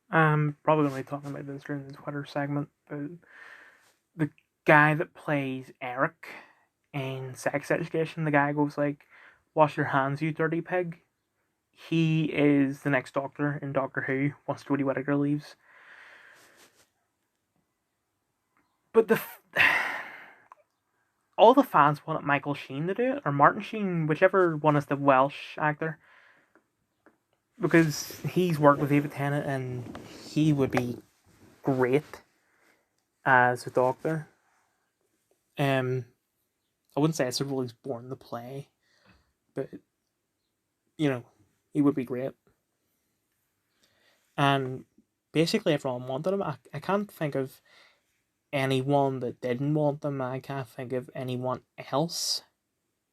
I'm probably going to be talking about this during the Twitter segment. The guy that plays Eric in Sex Education, the guy goes like, "Wash your hands, you dirty pig." He is the next Doctor in Doctor Who once Jodie Whittaker leaves. But all the fans wanted Michael Sheen to do it, or Martin Sheen, whichever one is the Welsh actor, because he's worked with David Tennant and he would be great as a Doctor. Um, I wouldn't say it's a role he's born to play, but you know, he would be great. And basically, everyone wanted him. I can't think of anyone that didn't want them. I can't think of anyone else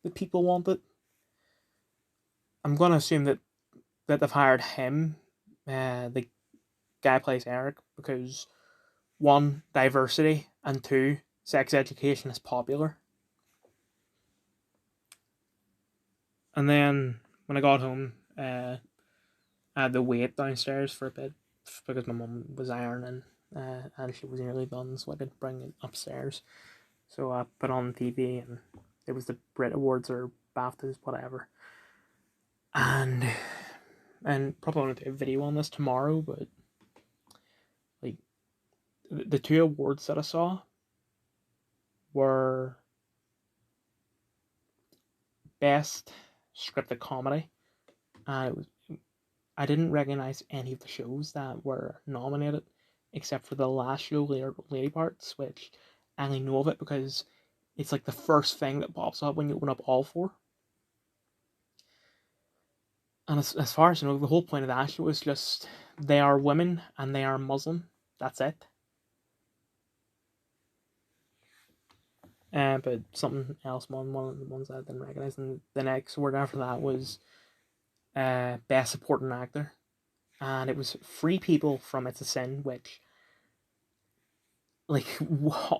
that people wanted. I'm gonna assume that they've hired him, the guy plays Eric, because one, diversity, and two, sex education is popular. And then when I got home, I had to wait downstairs for a bit because my mum was ironing, and she was nearly done, so I could bring it upstairs. So I put on the TV, and it was the Brit Awards or BAFTAs, whatever. And probably want to do a video on this tomorrow, but like the two awards that I saw were best scripted comedy, and it was I didn't recognize any of the shows that were nominated, except for the last show, Lady Parts, which I only know of it because it's like the first thing that pops up when you open up all four. And as far as I know, the whole point of that show is just they are women and they are Muslim. That's it. But something else, one of the ones I didn't recognize, and the next word after that was Best Supporting Actor, and it was three people from It's a Sin, which like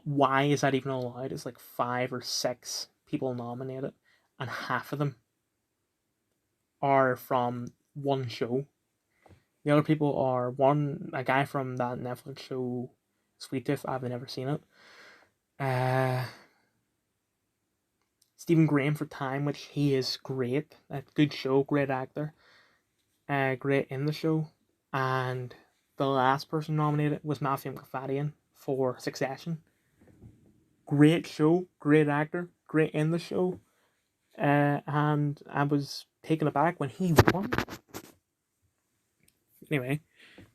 why is that even allowed? It's like five or six people nominated, and half of them are from one show. The other people are a guy from that Netflix show Sweet Tooth. I've never seen it. Uh, Stephen Graham for Time, which he is great. A good show, great actor. Great in the show. And the last person nominated was Matthew McFadden for Succession. Great show, great actor, great in the show. And I was taken aback when he won. Anyway,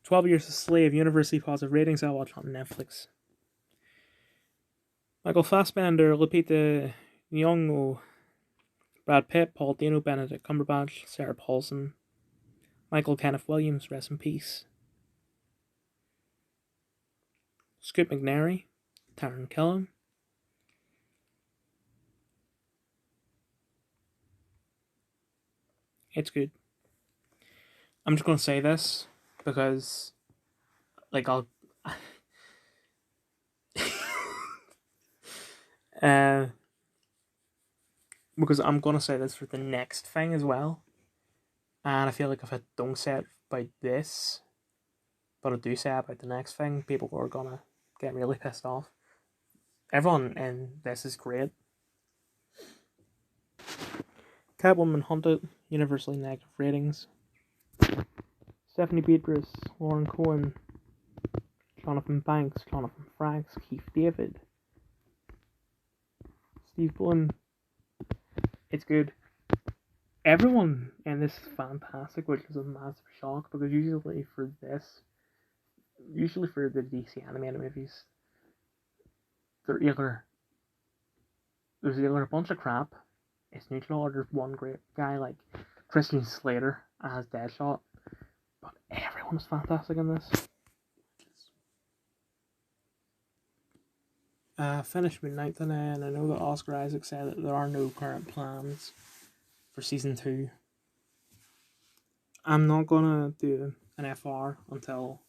12 Years a Slave, University positive ratings. I watch on Netflix. Michael Fassbender, Lupita Nyong'o, Brad Pitt, Paul Dano, Benedict Cumberbatch, Sarah Paulson, Michael Kenneth Williams, rest in peace. Scoot McNairy, Taron Killam. It's good. I'm just gonna say this because, like, I'll, uh, because I'm gonna say this for the next thing as well, and I feel like if I don't say it about this, but I do say it about the next thing, people are gonna get really pissed off. Everyone in this is great. Catwoman Hunted, universally negative ratings. Stephanie Beatrice, Lauren Cohen, Jonathan Banks, Jonathan Frakes, Keith David, Steve Bloom. It's good. Everyone in this is fantastic, which is a massive shock because usually for the DC animated movies, they're either there's either a bunch of crap, it's neutral, or there's one great guy like Christian Slater as Deadshot. But everyone is fantastic in this. Finished Midnight today, and I know that Oscar Isaac said that there are no current plans for season 2. I'm not gonna do an FR until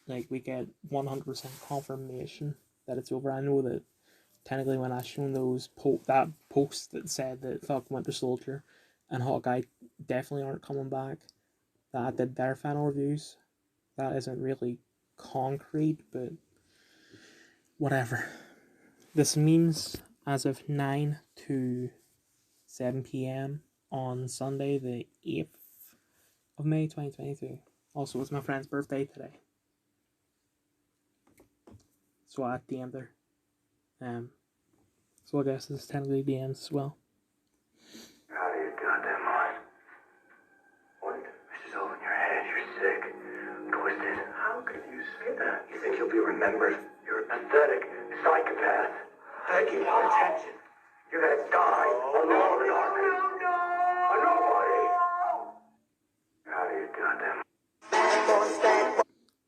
like we get 100% confirmation that it's over. I know that technically when I shown that post that said that Falcon Winter Soldier and Hawkeye definitely aren't coming back, that I did their final reviews. that isn't really concrete, but whatever. This means as of 9 to 7 p.m. on Sunday, the 8th of May 2022. Also, it's my friend's birthday today. So I DM'd her. So I guess this is technically DMs as well. Out of your goddamn mind. What? This is all in your head. You're sick. Twisted. How can you say that? You think you'll be remembered? You're a pathetic psychopath. Taking your attention. You're gonna die alone in the dark. No! A nobody! Out of your goddamn mind.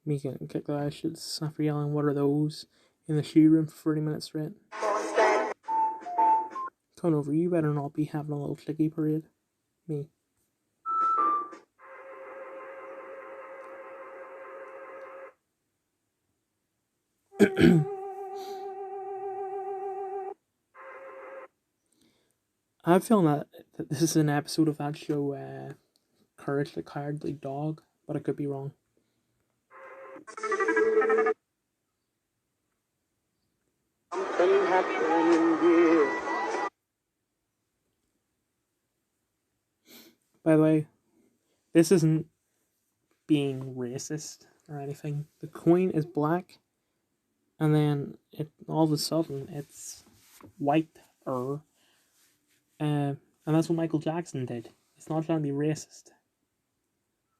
Me getting kicked out of shit after yelling, "What are those?" in the shoe room for 30 minutes straight. Come over, you better not be having a little clicky parade. Me. I have feeling that this is an episode of that show, Courage the Cowardly Dog, but I could be wrong. Something happening here. By the way, this isn't being racist or anything. The coin is black, and then all of a sudden it's whiter. And that's what Michael Jackson did. It's not trying to be racist.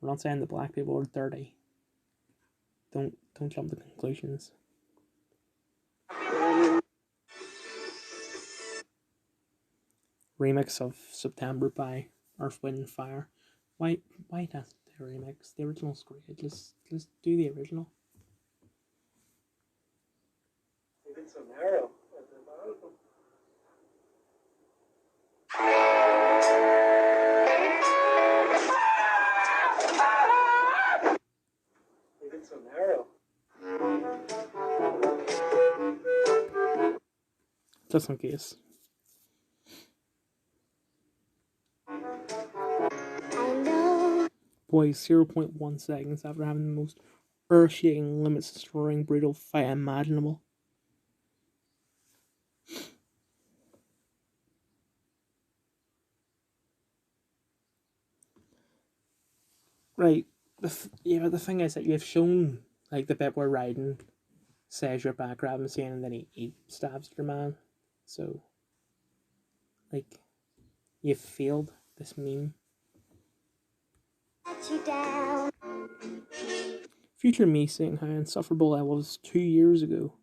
We're not saying that black people are dirty. Don't jump to conclusions. Remix of September by Earth, Wind and Fire. Why not the remix? The original's great. Let's do the original. You've been so narrow at the bottom. You've been so narrow. Just in case. Boys, 0.1 seconds after having the most earth-shaking, limits-destroying, brutal fight imaginable. Right, the thing is that you've shown, like, the bit where Raiden says you're back grabbing scene and then he stabs your man. So, like, you've failed this meme. You down. Future me saying how insufferable I was 2 years ago.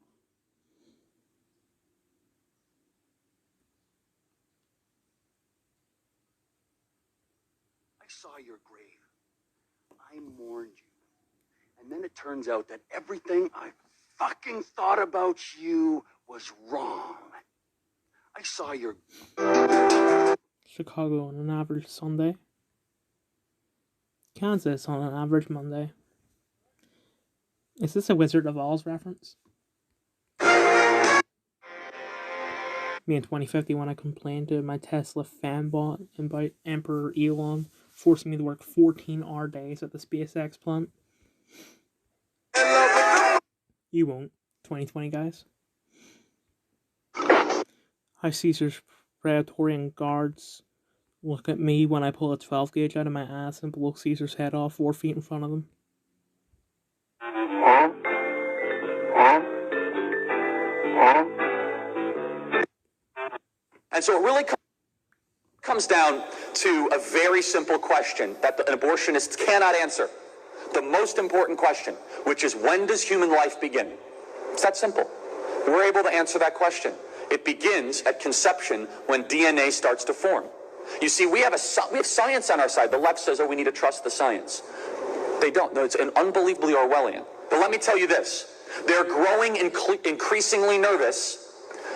I saw your grave. I mourned you. And then it turns out that everything I fucking thought about you was wrong. I saw your... Chicago on an average Sunday. Kansas on an average Monday. Is this a Wizard of Oz reference? Me in 2050 when I complained to my Tesla fanbot about Emperor Elon forcing me to work 14-hour days at the SpaceX plant. You won't. 2020 guys. How Caesar's Praetorian guards look at me when I pull a 12 gauge out of my ass and blow Caesar's head off 4 feet in front of them. And so it really comes down to a very simple question that an abortionist cannot answer. The most important question, which is, when does human life begin? It's that simple. We're able to answer that question. It begins at conception when DNA starts to form. You see, we have science on our side. The left says, oh, we need to trust the science. They don't. No, it's unbelievably Orwellian. But let me tell you this. They're growing increasingly nervous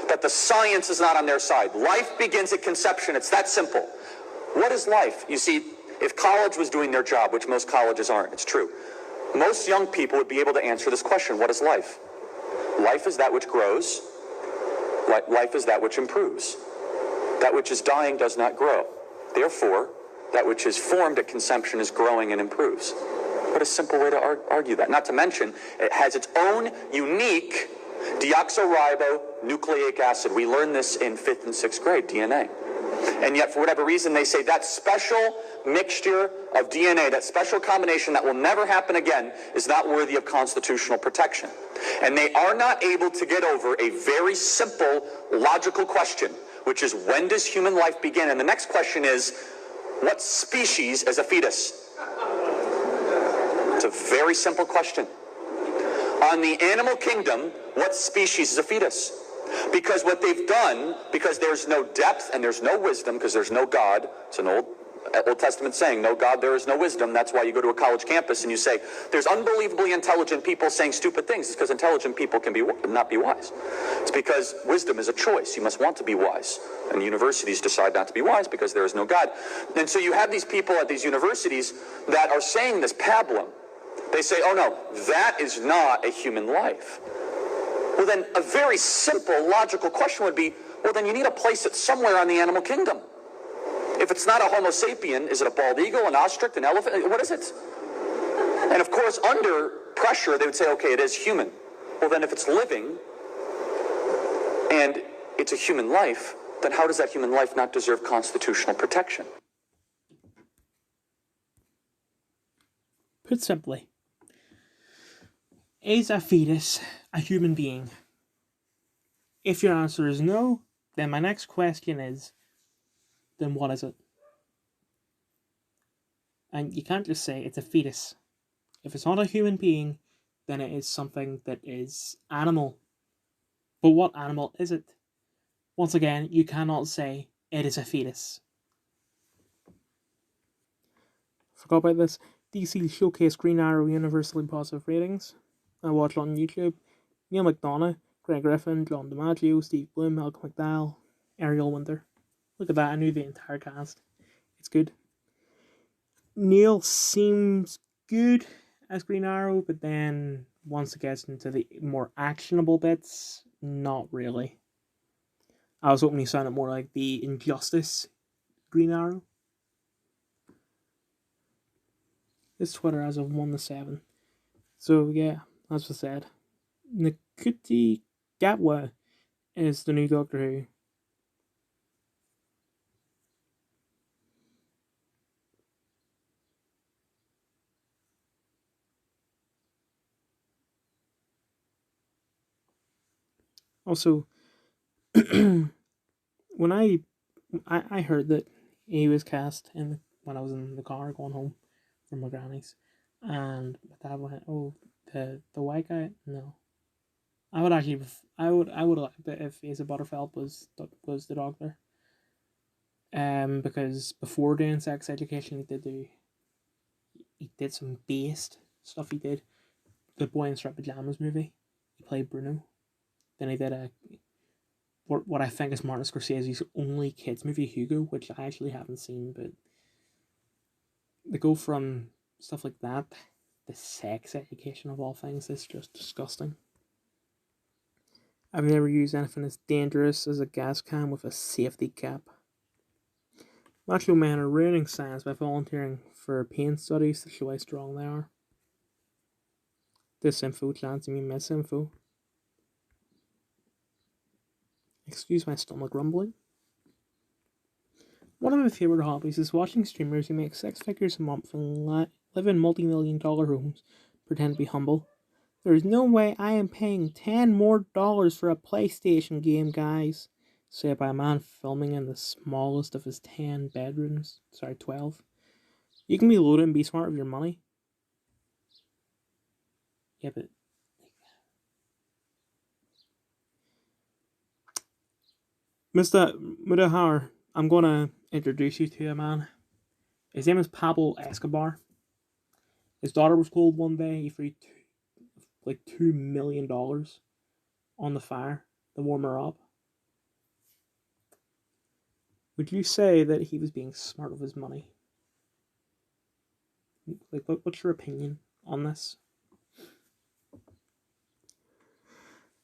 that the science is not on their side. Life begins at conception. It's that simple. What is life? You see, if college was doing their job, which most colleges aren't, it's true, most young people would be able to answer this question. What is life? Life is that which grows. Life is that which improves. That which is dying does not grow. Therefore, that which is formed at conception is growing and improves. but a simple way to argue that. Not to mention, it has its own unique deoxyribonucleic acid. We learned this in 5th and 6th grade, DNA. And yet, for whatever reason, they say that special mixture of DNA, that special combination that will never happen again, is not worthy of constitutional protection. And they are not able to get over a very simple, logical question, which is, when does human life begin? And the next question is, what species is a fetus? It's a very simple question. On the animal kingdom, what species is a fetus? Because what they've done, because there's no depth and there's no wisdom, because there's no God, it's an Old Testament saying, no God, there is no wisdom. That's why you go to a college campus and you say, there's unbelievably intelligent people saying stupid things. It's because intelligent people can not be wise. It's because wisdom is a choice. You must want to be wise. And universities decide not to be wise because there is no God. And so you have these people at these universities that are saying this pablum. They say, oh no, that is not a human life. Well, then a very simple, logical question would be, well, then you need a place that's somewhere on the animal kingdom. If it's not a Homo sapien, is it a bald eagle, an ostrich, an elephant? What is it? And of course, under pressure, they would say, okay, it is human. Well, then if it's living and it's a human life, then how does that human life not deserve constitutional protection? Put simply, is a fetus a human being? If your answer is no, then my next question is, then what is it? And you can't just say it's a fetus. If it's not a human being, then it is something that is animal. But what animal is it? Once again, you cannot say it is a fetus. Forgot about this. DC showcased Green Arrow universally positive ratings. I watched it on YouTube. Neil McDonough, Greg Griffin, John DiMaggio, Steve Bloom, Malcolm McDowell, Ariel Winter. Look at that, I knew the entire cast. It's good. Neil seems good as Green Arrow, but then once it gets into the more actionable bits, not really. I was hoping he sounded more like the Injustice Green Arrow. It's Twitter as of 1/7. So yeah, as I said, Ncuti Gatwa is the new Doctor Who. Also, when I heard that he was cast when I was in the car going home from my granny's, and my dad went, "Oh, the white guy? No." I would actually, I would have liked it if Asa Butterfeld was the Doctor. Because before doing Sex Education, he did some based stuff. He did the Boy in Striped Pajamas movie. He played Bruno. Then he did what I think is Martin Scorsese's only kids movie, Hugo, which I actually haven't seen, but they go from stuff like that, the Sex Education of all things, is just disgusting. I've never used anything as dangerous as a gas can with a safety cap. Macho men are ruining science by volunteering for pain studies to show how strong they are. Disinfo, chance, you mean misinfo? Excuse my stomach rumbling. One of my favourite hobbies is watching streamers who make 6 figures a month and live in multi-million-dollar homes, pretend to be humble. There is no way I am paying $10 more for a PlayStation game, guys. Said by a man filming in the smallest of his 10 bedrooms. 12. You can be loaded and be smart with your money. Yeah, but Mr. Mudahar, I'm gonna introduce you to a man. His name is Pablo Escobar. His daughter was killed one day. He threw like $2 million on the fire to warm her up. Would you say that he was being smart with his money? Like, what's your opinion on this?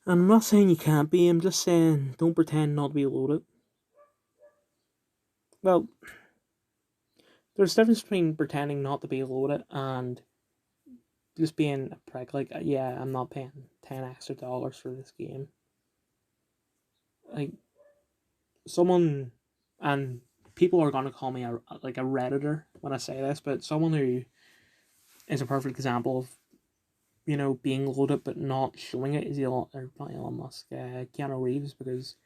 And I'm not saying you can't be, I'm just saying don't pretend not to be loaded. Well, there's a difference between pretending not to be loaded and just being a prick. Like, yeah, I'm not paying $10 extra for this game. Like, someone, and people are gonna call me like a redditor when I say this, but someone who is a perfect example of, being loaded but not showing it is not Elon Musk, Keanu Reeves, because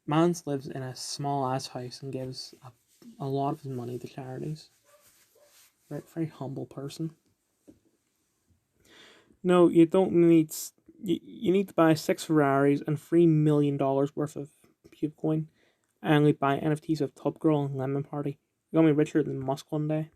Mans lives in a small ass house and gives a lot of his money to charities. Very, very humble person. No, you don't need. You need to buy 6 Ferraris and $3 million worth of Pubecoin, and only buy NFTs of Top Girl and Lemon Party. You're gonna be richer than Musk one day.